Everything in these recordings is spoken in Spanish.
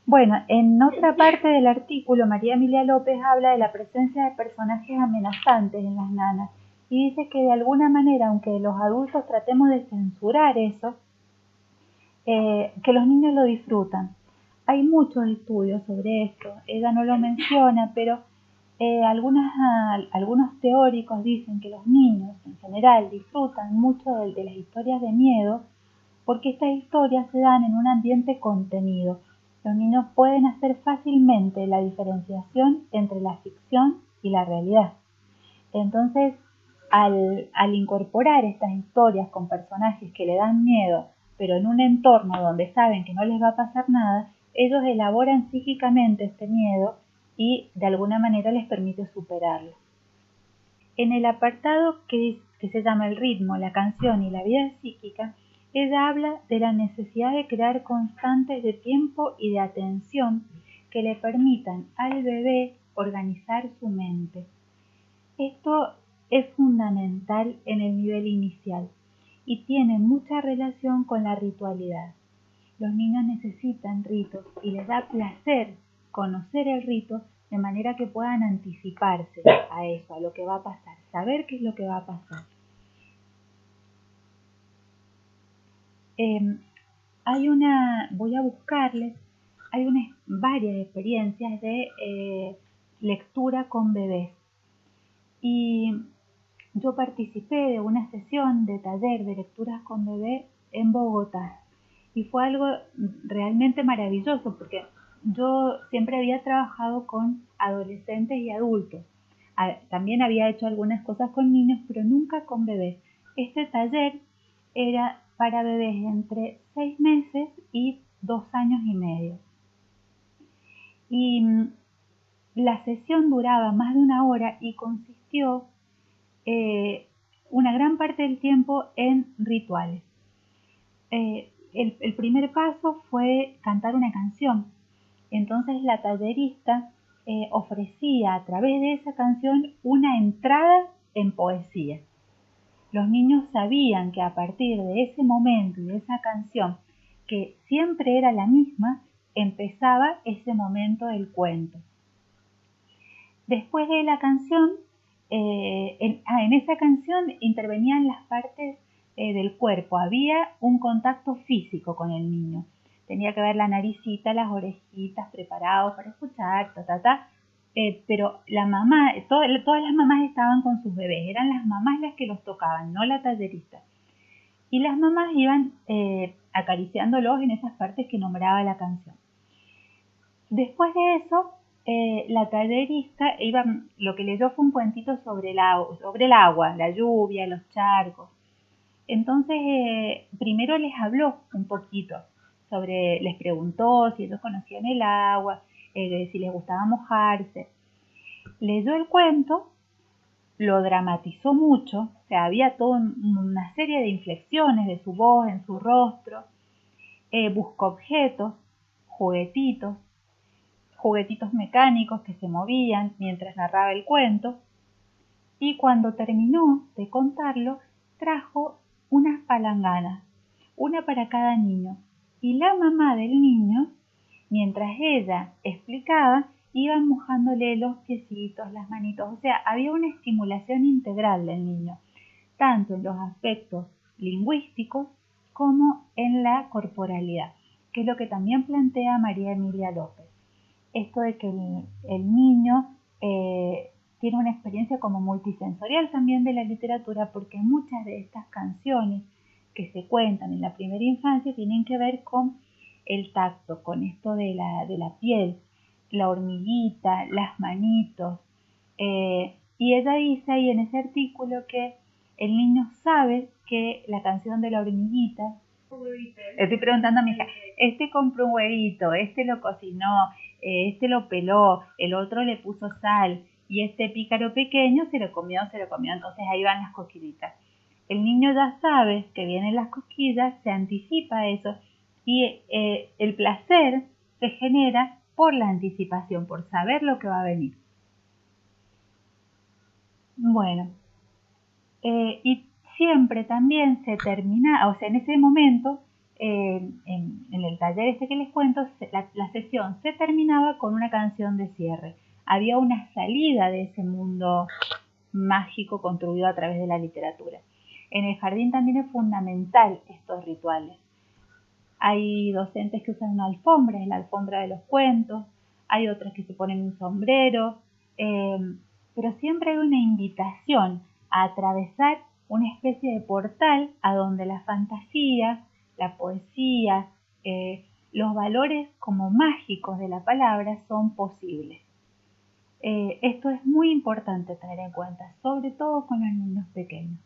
Bueno, en otra parte del artículo, María Emilia López habla de la presencia de personajes amenazantes en las nanas y dice que de alguna manera, aunque los adultos tratemos de censurar eso, que los niños lo disfrutan. Hay muchos estudios sobre esto, ella no lo menciona, pero algunos teóricos dicen que los niños en general disfrutan mucho de las historias de miedo porque estas historias se dan en un ambiente contenido. Los niños pueden hacer fácilmente la diferenciación entre la ficción y la realidad. Entonces, al incorporar estas historias con personajes que le dan miedo, pero en un entorno donde saben que no les va a pasar nada, ellos elaboran psíquicamente este miedo y de alguna manera les permite superarlo. En el apartado que se llama el ritmo, la canción y la vida psíquica, ella habla de la necesidad de crear constantes de tiempo y de atención que le permitan al bebé organizar su mente. Esto es fundamental en el nivel inicial y tiene mucha relación con la ritualidad. Los niños necesitan ritos y les da placer conocer el rito de manera que puedan anticiparse a eso, a lo que va a pasar, saber qué es lo que va a pasar. Voy a buscarles, hay varias experiencias de lectura con bebés. Y yo participé de una sesión de taller de lecturas con bebé en Bogotá. Y fue algo realmente maravilloso porque yo siempre había trabajado con adolescentes y adultos. También había hecho algunas cosas con niños, pero nunca con bebés. Este taller era para bebés entre 6 meses y 2 años y medio. Y la sesión duraba más de 1 hora y consistió una gran parte del tiempo en rituales. El primer paso fue cantar una canción. Entonces la tallerista ofrecía a través de esa canción una entrada en poesía. Los niños sabían que a partir de ese momento y de esa canción, que siempre era la misma, empezaba ese momento del cuento. Después de la canción, en esa canción intervenían las partes del cuerpo. Había un contacto físico con el niño. Tenía que ver la naricita, las orejitas, preparados para escuchar, pero la mamá, todas las mamás estaban con sus bebés. Eran las mamás las que los tocaban, no la tallerista. Y las mamás iban acariciándolos en esas partes que nombraba la canción. Después de eso, la tallerista lo que leyó fue un cuentito sobre el agua, la lluvia, los charcos. Entonces, primero les habló un poquito les preguntó si ellos conocían el agua, si les gustaba mojarse. Leyó el cuento, lo dramatizó mucho, o sea, había toda una serie de inflexiones de su voz, en su rostro. Buscó objetos, juguetitos mecánicos que se movían mientras narraba el cuento, y cuando terminó de contarlo, trajo unas palanganas, una para cada niño, y la mamá del niño, mientras ella explicaba, iba mojándole los piecitos, las manitos, o sea, había una estimulación integral del niño, tanto en los aspectos lingüísticos como en la corporalidad, que es lo que también plantea María Emilia López. Esto de que el niño tiene una experiencia como multisensorial también de la literatura, porque muchas de estas canciones que se cuentan en la primera infancia tienen que ver con el tacto, con esto de la piel, la hormiguita, las manitos. Y ella dice ahí en ese artículo que el niño sabe que la canción de la hormiguita, estoy preguntando a mi hija, este compró un huevito, este lo cocinó, este lo peló, el otro le puso sal y este pícaro pequeño se lo comió, entonces ahí van las cosquillitas. El niño ya sabe que vienen las cosquillas, se anticipa a eso y el placer se genera por la anticipación, por saber lo que va a venir. Bueno, y siempre también se termina, o sea, en ese momento, en el taller este que les cuento, la sesión se terminaba con una canción de cierre. Había una salida de ese mundo mágico construido a través de la literatura. En el jardín también es fundamental estos rituales. Hay docentes que usan una alfombra, es la alfombra de los cuentos, hay otras que se ponen un sombrero, pero siempre hay una invitación a atravesar una especie de portal a donde la fantasía, la poesía, los valores como mágicos de la palabra son posibles. Esto es muy importante tener en cuenta, sobre todo con los niños pequeños.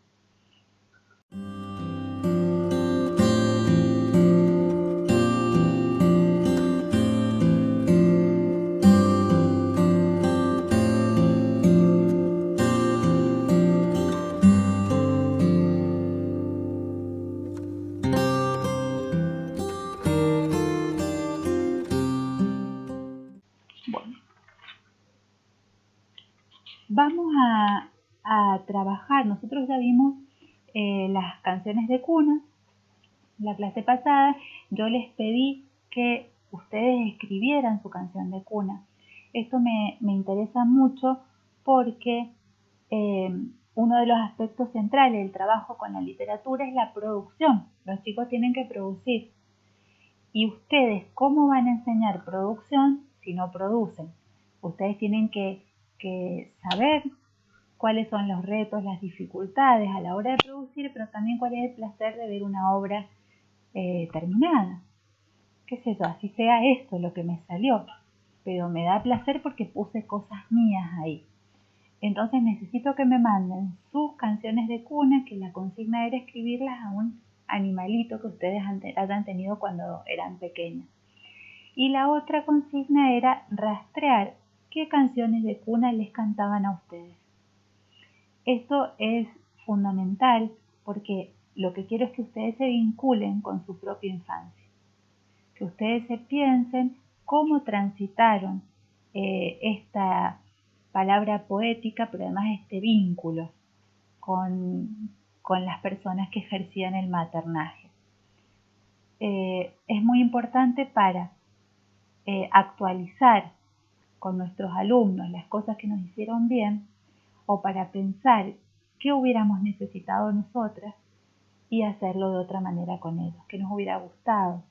Bueno, vamos a trabajar. Nosotros ya vimos las canciones de cuna. La clase pasada yo les pedí que ustedes escribieran su canción de cuna. Esto me interesa mucho porque uno de los aspectos centrales del trabajo con la literatura es la producción. Los chicos tienen que producir. ¿Y ustedes cómo van a enseñar producción si no producen? Ustedes tienen que saber cuáles son los retos, las dificultades a la hora de producir, pero también cuál es el placer de ver una obra terminada. Qué sé yo, así sea esto lo que me salió, pero me da placer porque puse cosas mías ahí. Entonces necesito que me manden sus canciones de cuna, que la consigna era escribirlas a un animalito que ustedes hayan tenido cuando eran pequeños. Y la otra consigna era rastrear qué canciones de cuna les cantaban a ustedes. Esto es fundamental porque lo que quiero es que ustedes se vinculen con su propia infancia, que ustedes se piensen cómo transitaron esta palabra poética, pero además este vínculo con las personas que ejercían el maternaje. Es muy importante para actualizar con nuestros alumnos las cosas que nos hicieron bien o para pensar qué hubiéramos necesitado nosotras y hacerlo de otra manera con ellos, qué nos hubiera gustado,